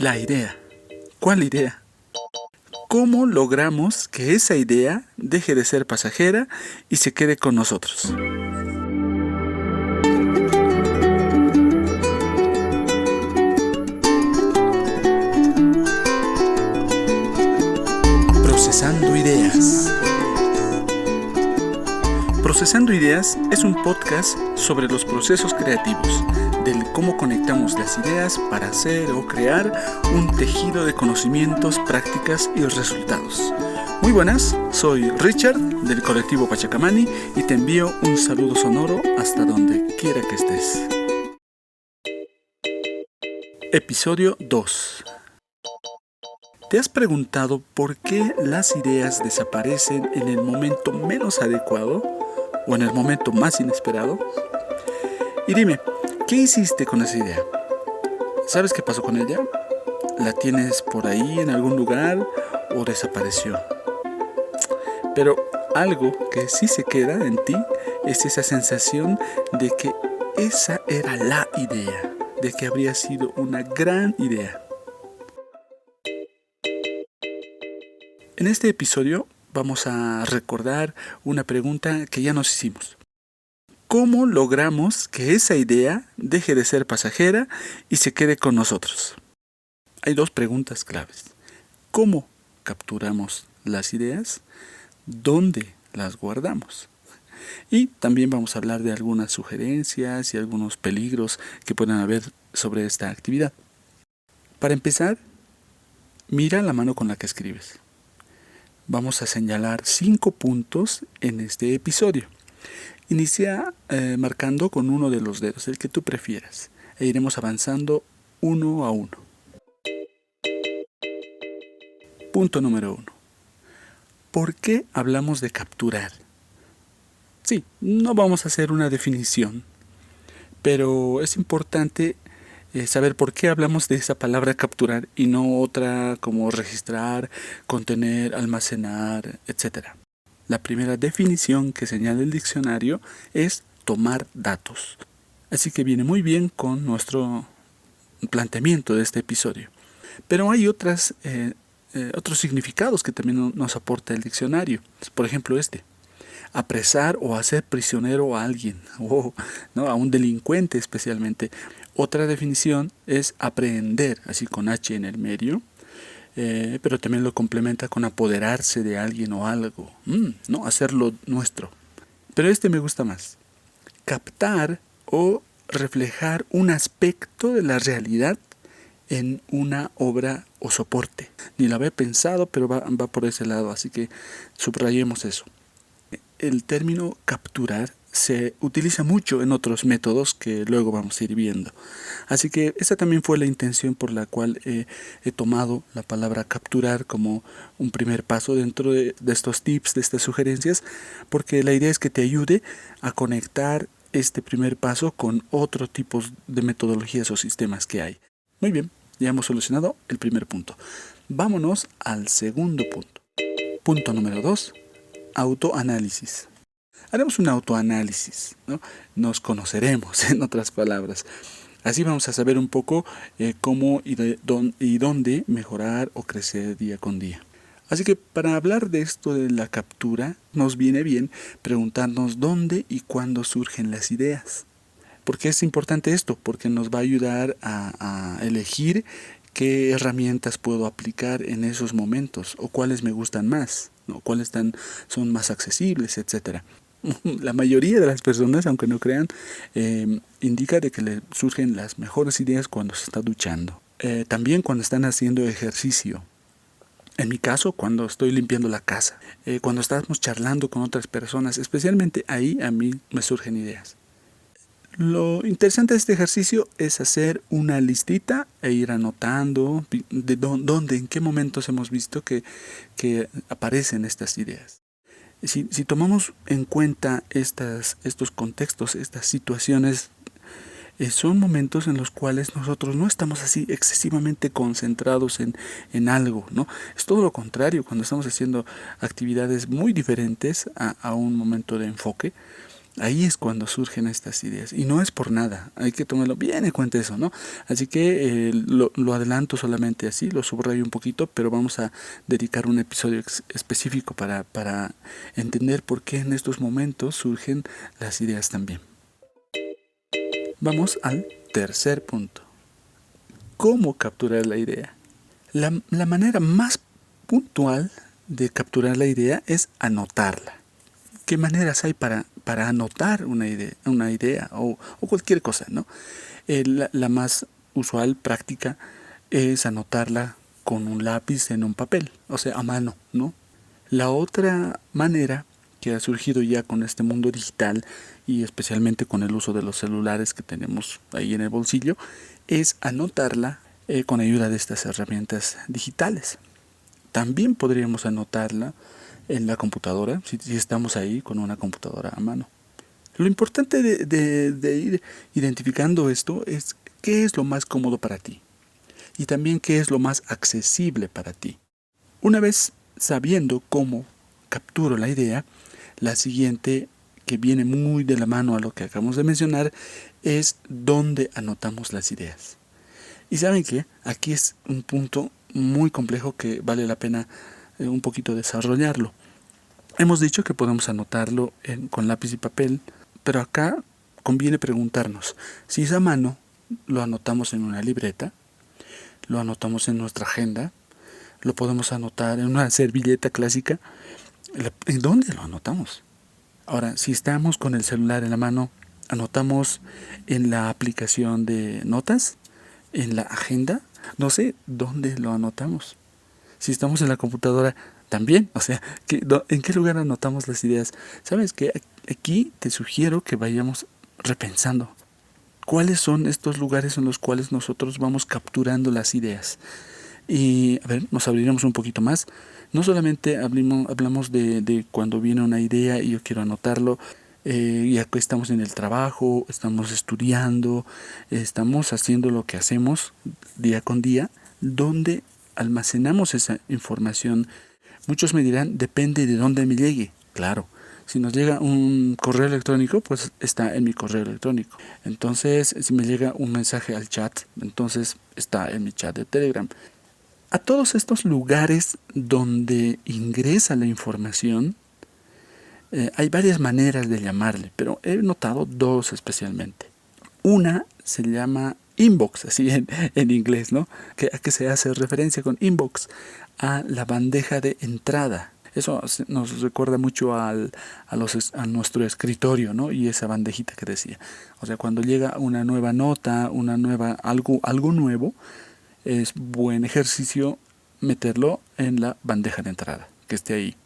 La idea. ¿Cuál idea? ¿Cómo logramos que esa idea deje de ser pasajera y se quede con nosotros? Procesando Ideas. Procesando Ideas es un podcast sobre los procesos creativos, del cómo conectamos las ideas para hacer o crear un tejido de conocimientos, prácticas y resultados. Muy buenas, soy Richard del colectivo Pachacamani y te envío un saludo sonoro hasta donde quiera que estés. Episodio 2. ¿Te has preguntado por qué las ideas desaparecen en el momento menos adecuado o en el momento más inesperado? Y dime, ¿qué hiciste con esa idea? ¿Sabes qué pasó con ella? ¿La tienes por ahí en algún lugar o desapareció? Pero algo que sí se queda en ti es esa sensación de que esa era la idea, de que habría sido una gran idea. En este episodio vamos a recordar una pregunta que ya nos hicimos. ¿Cómo logramos que esa idea deje de ser pasajera y se quede con nosotros? Hay dos preguntas claves. ¿Cómo capturamos las ideas? ¿Dónde las guardamos? Y también vamos a hablar de algunas sugerencias y algunos peligros que pueden haber sobre esta actividad. Para empezar, mira la mano con la que escribes. Vamos a señalar 5 puntos en este episodio. Inicia marcando con uno de los dedos, el que tú prefieras, e iremos avanzando uno a uno. Punto número 1. ¿Por qué hablamos de capturar? Sí, no vamos a hacer una definición, pero es importante saber por qué hablamos de esa palabra capturar y no otra como registrar, contener, almacenar, etc. La primera definición que señala el diccionario es tomar datos. Así que viene muy bien con nuestro planteamiento de este episodio. Pero hay otros significados que también nos aporta el diccionario. Por ejemplo, apresar o hacer prisionero a alguien, ¿no? A un delincuente especialmente. Otra definición es aprehender, así con H en el medio, pero también lo complementa con apoderarse de alguien o algo, ¿no? Hacerlo nuestro. Pero me gusta más. Captar o reflejar un aspecto de la realidad en una obra o soporte. Ni lo había pensado, pero va por ese lado, así que subrayemos eso. El término capturar se utiliza mucho en otros métodos que luego vamos a ir viendo. Así que esa también fue la intención por la cual he tomado la palabra capturar como un primer paso dentro de estos tips, de estas sugerencias, porque la idea es que te ayude a conectar este primer paso con otro tipo de metodologías o sistemas que hay. Muy bien, ya hemos solucionado el primer punto. Vámonos al segundo punto. Punto número 2. Autoanálisis. Haremos un autoanálisis, ¿no? Nos conoceremos, en otras palabras. Así vamos a saber un poco cómo y dónde mejorar o crecer día con día. Así que para hablar de esto de la captura, nos viene bien preguntarnos dónde y cuándo surgen las ideas. ¿Por qué es importante esto? Porque nos va a ayudar a elegir qué herramientas puedo aplicar en esos momentos o cuáles me gustan más, ¿no? Cuáles son más accesibles, etcétera. La mayoría de las personas, aunque no crean, indica de que le surgen las mejores ideas cuando se está duchando. También cuando están haciendo ejercicio. En mi caso, cuando estoy limpiando la casa. Cuando estamos charlando con otras personas. Especialmente ahí a mí me surgen ideas. Lo interesante de este ejercicio es hacer una listita e ir anotando de dónde, en qué momentos hemos visto que aparecen estas ideas. Si tomamos en cuenta estos contextos, estas situaciones, son momentos en los cuales nosotros no estamos así excesivamente concentrados en algo, ¿no? Es todo lo contrario, cuando estamos haciendo actividades muy diferentes a un momento de enfoque, Ahí es cuando surgen estas ideas. Y no es por nada. Hay que tomarlo bien en cuenta eso, ¿no? Así que lo adelanto solamente así, lo subrayo un poquito, pero vamos a dedicar un episodio específico para entender por qué en estos momentos surgen las ideas también. Vamos al tercer punto. ¿Cómo capturar la idea? La manera más puntual de capturar la idea es anotarla. ¿Qué maneras hay para anotar una idea o cualquier cosa, ¿no? La más usual, práctica, es anotarla con un lápiz en un papel, o sea, a mano, ¿no? La otra manera que ha surgido ya con este mundo digital y especialmente con el uso de los celulares que tenemos ahí en el bolsillo, es anotarla con ayuda de estas herramientas digitales. También podríamos anotarla en la computadora, si estamos ahí con una computadora a mano. Lo importante de ir identificando esto es qué es lo más cómodo para ti y también qué es lo más accesible para ti. Una vez sabiendo cómo capturo la idea, la siguiente, que viene muy de la mano a lo que acabamos de mencionar, es dónde anotamos las ideas. Y saben que aquí es un punto muy complejo que vale la pena un poquito desarrollarlo. Hemos dicho que podemos anotarlo con lápiz y papel, pero acá conviene preguntarnos si es a mano, lo anotamos en una libreta, lo anotamos en nuestra agenda, lo podemos anotar en una servilleta clásica. ¿En dónde lo anotamos? Ahora, si estamos con el celular en la mano, anotamos en la aplicación de notas, en la agenda, no sé dónde lo anotamos. Si estamos en la computadora, también, o sea, ¿en qué lugar anotamos las ideas? ¿Sabes qué? Aquí te sugiero que vayamos repensando. ¿Cuáles son estos lugares en los cuales nosotros vamos capturando las ideas? Y, a ver, nos abriremos un poquito más. No solamente hablamos de cuando viene una idea y yo quiero anotarlo, y acá estamos en el trabajo, estamos estudiando, estamos haciendo lo que hacemos día con día, donde almacenamos esa información. Muchos me dirán, depende de dónde me llegue. Claro, si nos llega un correo electrónico, pues está en mi correo electrónico. Entonces, si me llega un mensaje al chat, entonces está en mi chat de Telegram. A todos estos lugares donde ingresa la información, hay varias maneras de llamarle, pero he notado dos especialmente. Una se llama inbox, así en inglés, ¿no? ¿A qué se hace referencia con inbox? A la bandeja de entrada. Eso nos recuerda mucho a nuestro escritorio, ¿no? Y esa bandejita que decía. O sea, cuando llega una nueva nota, algo nuevo, es buen ejercicio meterlo en la bandeja de entrada, que esté ahí.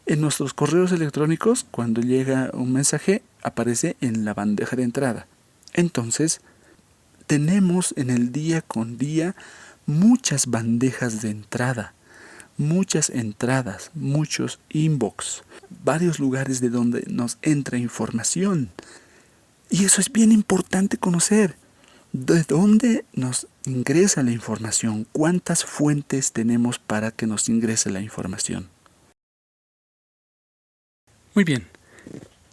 En nuestros correos electrónicos, cuando llega un mensaje, aparece en la bandeja de entrada. Entonces, tenemos en el día con día muchas bandejas de entrada, muchas entradas, muchos inbox, varios lugares de donde nos entra información. Y eso es bien importante conocer. ¿De dónde nos ingresa la información? ¿Cuántas fuentes tenemos para que nos ingrese la información? Muy bien,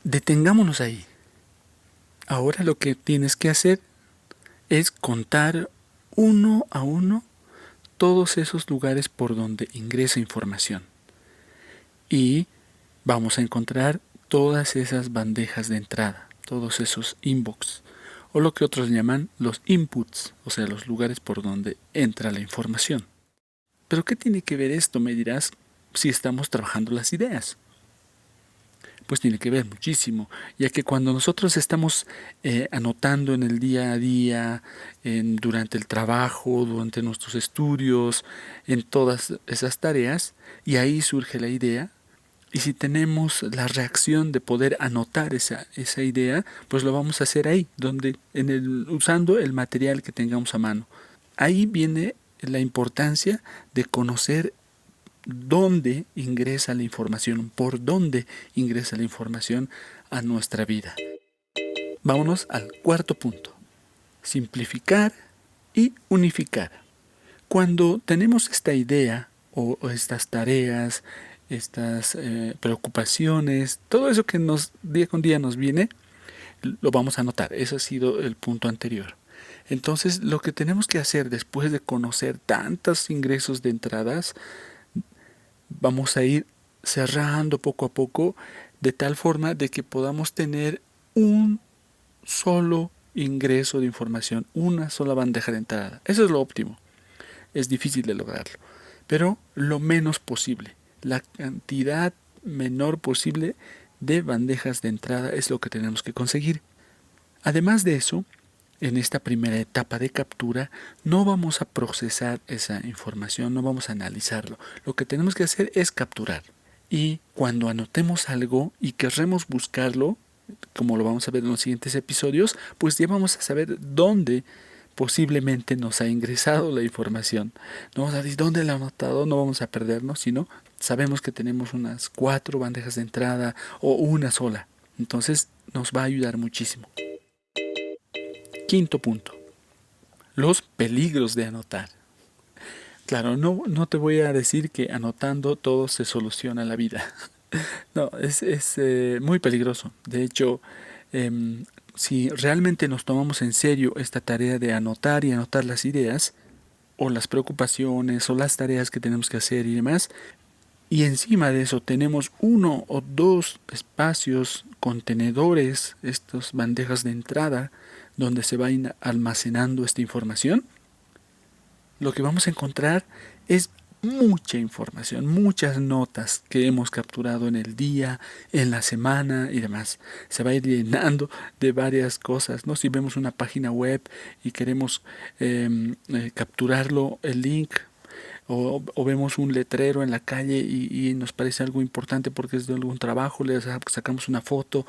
detengámonos ahí. Ahora lo que tienes que hacer es contar uno a uno todos esos lugares por donde ingresa información. Y vamos a encontrar todas esas bandejas de entrada, todos esos inbox, o lo que otros llaman los inputs, o sea, los lugares por donde entra la información. ¿Pero qué tiene que ver esto, me dirás, si estamos trabajando las ideas? Pues tiene que ver muchísimo, ya que cuando nosotros estamos anotando en el día a día, durante el trabajo, durante nuestros estudios, en todas esas tareas, y ahí surge la idea, y si tenemos la reacción de poder anotar esa idea, pues lo vamos a hacer ahí, usando el material que tengamos a mano. Ahí viene la importancia de conocer dónde ingresa la información, por dónde ingresa la información a nuestra vida. Vámonos al cuarto punto. Simplificar y unificar. Cuando tenemos esta idea o estas tareas, estas preocupaciones, todo eso que día con día nos viene, lo vamos a anotar. Ese ha sido el punto anterior. Entonces, lo que tenemos que hacer después de conocer tantos ingresos de entradas, vamos a ir cerrando poco a poco de tal forma de que podamos tener un solo ingreso de información, una sola bandeja de entrada. Eso es lo óptimo. Es difícil de lograrlo, pero lo menos posible. La cantidad menor posible de bandejas de entrada es lo que tenemos que conseguir. Además de eso, en esta primera etapa de captura no vamos a procesar esa información, no vamos a analizarlo. Lo que tenemos que hacer es capturar. Y cuando anotemos algo y querremos buscarlo, como lo vamos a ver en los siguientes episodios, pues ya vamos a saber dónde posiblemente nos ha ingresado la información. No vamos a decir dónde la ha anotado, no vamos a perdernos, sino sabemos que tenemos unas 4 bandejas de entrada o una sola. Entonces nos va a ayudar muchísimo. Quinto punto, los peligros de anotar. Claro, no te voy a decir que anotando todo se soluciona la vida. No, es muy peligroso. De hecho, si realmente nos tomamos en serio esta tarea de anotar y anotar las ideas, o las preocupaciones, o las tareas que tenemos que hacer y demás, y encima de eso tenemos 1 o 2 espacios, contenedores, estas bandejas de entrada, donde se va almacenando esta información, lo que vamos a encontrar es mucha información, muchas notas que hemos capturado en el día, en la semana y demás. Se va a ir llenando de varias cosas, ¿no? Si vemos una página web y queremos capturarlo, el link, o vemos un letrero en la calle y nos parece algo importante porque es de algún trabajo, le sacamos una foto.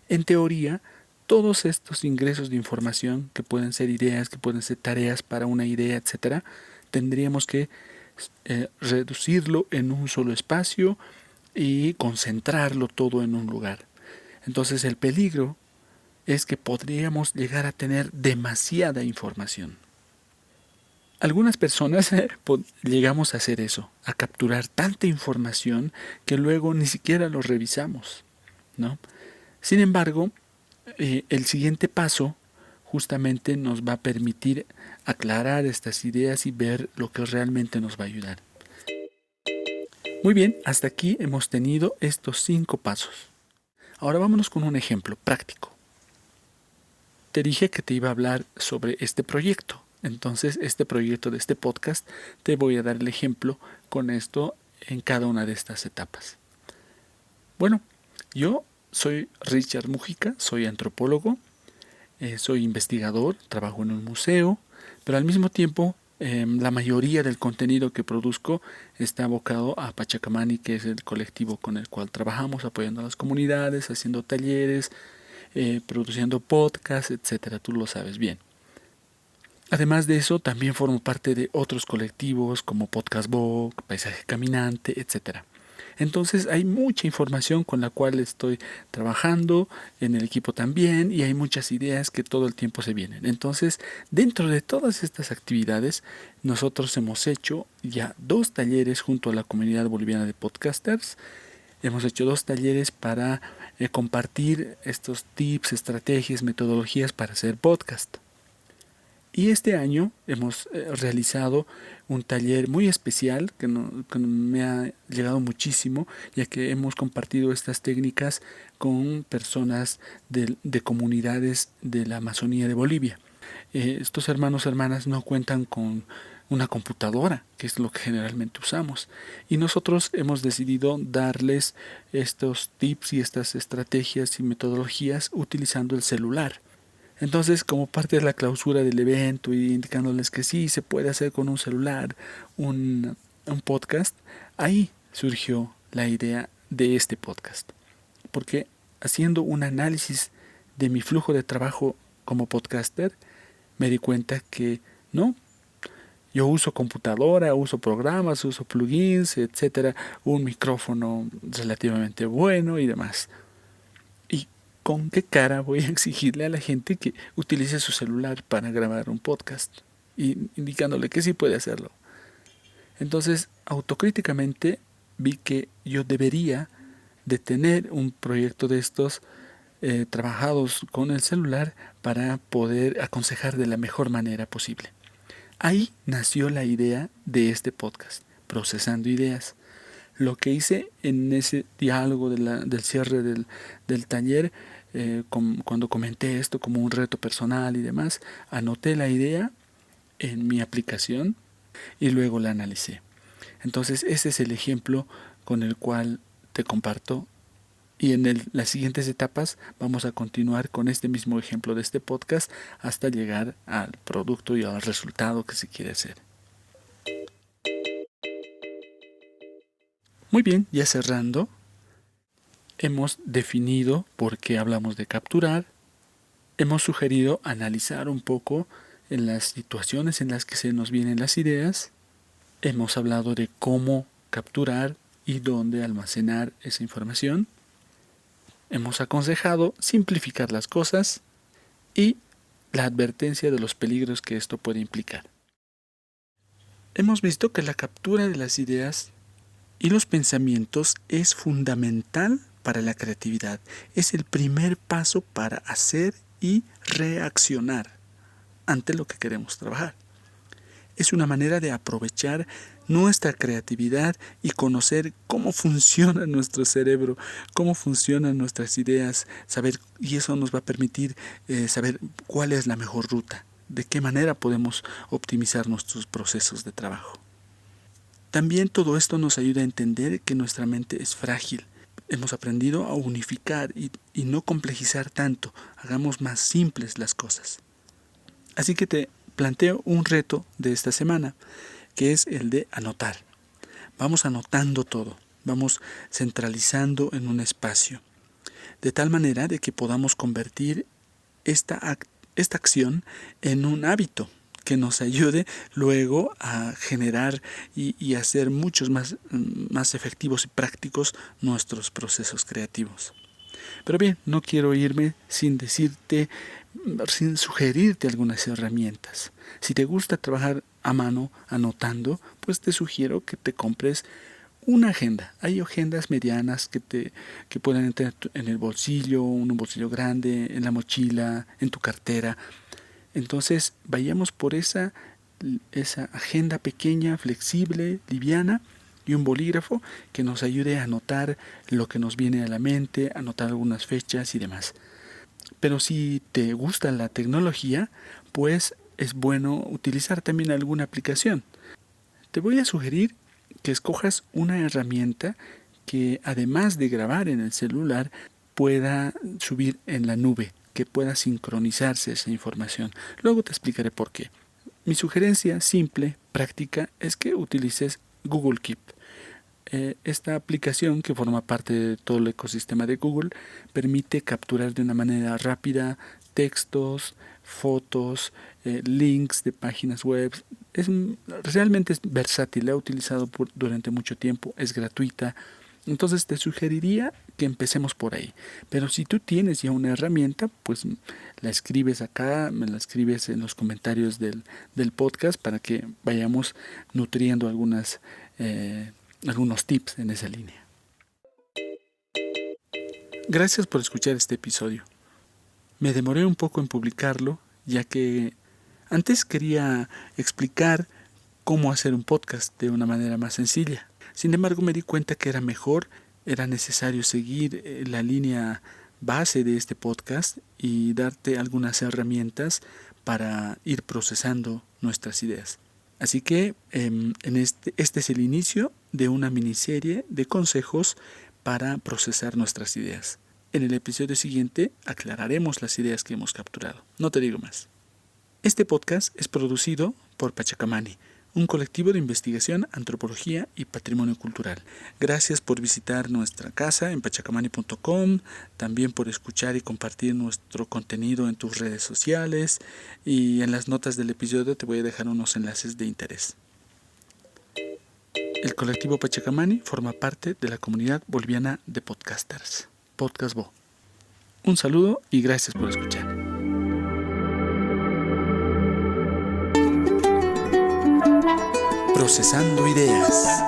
En teoría, todos estos ingresos de información, que pueden ser ideas, que pueden ser tareas para una idea, etcétera, tendríamos que reducirlo en un solo espacio y concentrarlo todo en un lugar. Entonces el peligro es que podríamos llegar a tener demasiada información. Algunas personas llegamos a hacer eso, a capturar tanta información que luego ni siquiera lo revisamos, ¿no? Sin embargo, el siguiente paso justamente nos va a permitir aclarar estas ideas y ver lo que realmente nos va a ayudar. Muy bien, hasta aquí hemos tenido estos 5 pasos. Ahora vámonos con un ejemplo práctico. Te dije que te iba a hablar sobre este proyecto. Entonces, este proyecto de este podcast, te voy a dar el ejemplo con esto en cada una de estas etapas. Bueno, yo soy Richard Mujica, soy antropólogo, soy investigador, trabajo en un museo, pero al mismo tiempo la mayoría del contenido que produzco está abocado a Pachacamani, que es el colectivo con el cual trabajamos, apoyando a las comunidades, haciendo talleres, produciendo podcasts, etcétera. Tú lo sabes bien. Además de eso, también formo parte de otros colectivos como Podcast Book, Paisaje Caminante, etcétera. Entonces hay mucha información con la cual estoy trabajando, en el equipo también, y hay muchas ideas que todo el tiempo se vienen. Entonces, dentro de todas estas actividades, nosotros hemos hecho ya 2 talleres junto a la comunidad boliviana de podcasters. Hemos hecho 2 talleres para compartir estos tips, estrategias, metodologías para hacer podcast. Y este año hemos realizado un taller muy especial que me ha llegado muchísimo, ya que hemos compartido estas técnicas con personas de comunidades de la Amazonía de Bolivia. Estos hermanas no cuentan con una computadora, que es lo que generalmente usamos. Y nosotros hemos decidido darles estos tips y estas estrategias y metodologías utilizando el celular. Entonces, como parte de la clausura del evento y indicándoles que sí se puede hacer con un celular un podcast, ahí surgió la idea de este podcast. Porque haciendo un análisis de mi flujo de trabajo como podcaster, me di cuenta que no, yo uso computadora, uso programas, uso plugins, etcétera, un micrófono relativamente bueno y demás. ¿Con qué cara voy a exigirle a la gente que utilice su celular para grabar un podcast? Y indicándole que sí puede hacerlo. Entonces, autocríticamente vi que yo debería de tener un proyecto de estos trabajados con el celular para poder aconsejar de la mejor manera posible. Ahí nació la idea de este podcast, Procesando Ideas. Lo que hice en ese diálogo del cierre del taller, cuando comenté esto como un reto personal y demás, anoté la idea en mi aplicación y luego la analicé. Entonces ese es el ejemplo con el cual te comparto, y en las siguientes etapas vamos a continuar con este mismo ejemplo de este podcast hasta llegar al producto y al resultado que se quiere hacer. Muy bien, ya cerrando, hemos definido por qué hablamos de capturar, hemos sugerido analizar un poco en las situaciones en las que se nos vienen las ideas, hemos hablado de cómo capturar y dónde almacenar esa información, hemos aconsejado simplificar las cosas y la advertencia de los peligros que esto puede implicar. Hemos visto que la captura de las ideas y los pensamientos es fundamental para la creatividad. Es el primer paso para hacer y reaccionar ante lo que queremos trabajar. Es una manera de aprovechar nuestra creatividad y conocer cómo funciona nuestro cerebro, cómo funcionan nuestras ideas, y eso nos va a permitir saber cuál es la mejor ruta, de qué manera podemos optimizar nuestros procesos de trabajo. También todo esto nos ayuda a entender que nuestra mente es frágil. Hemos aprendido a unificar y no complejizar tanto, hagamos más simples las cosas. Así que te planteo un reto de esta semana, que es el de anotar. Vamos anotando todo, vamos centralizando en un espacio, de tal manera de que podamos convertir esta acción en un hábito que nos ayude luego a generar y hacer muchos más efectivos y prácticos nuestros procesos creativos. Pero bien, no quiero irme sin sugerirte algunas herramientas. Si te gusta trabajar a mano, anotando, pues te sugiero que te compres una agenda. Hay agendas medianas que pueden entrar en el bolsillo, un bolsillo grande, en la mochila, en tu cartera. Entonces, vayamos por esa agenda pequeña, flexible, liviana, y un bolígrafo que nos ayude a anotar lo que nos viene a la mente, anotar algunas fechas y demás. Pero si te gusta la tecnología, pues es bueno utilizar también alguna aplicación. Te voy a sugerir que escojas una herramienta que, además de grabar en el celular, pueda subir en la nube, que pueda sincronizarse esa información. Luego te explicaré por qué. Mi sugerencia simple, práctica, es que utilices Google Keep. Esta aplicación, que forma parte de todo el ecosistema de Google, permite capturar de una manera rápida textos, fotos, links de páginas web. Realmente es versátil, la he utilizado durante mucho tiempo, es gratuita. Entonces te sugeriría que empecemos por ahí. Pero si tú tienes ya una herramienta, pues la escribes acá, me la escribes en los comentarios del podcast para que vayamos nutriendo algunos tips en esa línea. Gracias por escuchar este episodio. Me demoré un poco en publicarlo, ya que antes quería explicar cómo hacer un podcast de una manera más sencilla. Sin embargo, me di cuenta que era necesario seguir la línea base de este podcast y darte algunas herramientas para ir procesando nuestras ideas. Así que este es el inicio de una miniserie de consejos para procesar nuestras ideas. En el episodio siguiente aclararemos las ideas que hemos capturado. No te digo más. Este podcast es producido por Pachacamani, un colectivo de investigación, antropología y patrimonio cultural. Gracias por visitar nuestra casa en pachacamani.com, también por escuchar y compartir nuestro contenido en tus redes sociales, y en las notas del episodio te voy a dejar unos enlaces de interés. El colectivo Pachacamani forma parte de la comunidad boliviana de podcasters, Podcast Bo. Un saludo y gracias por escuchar. Procesando Ideas.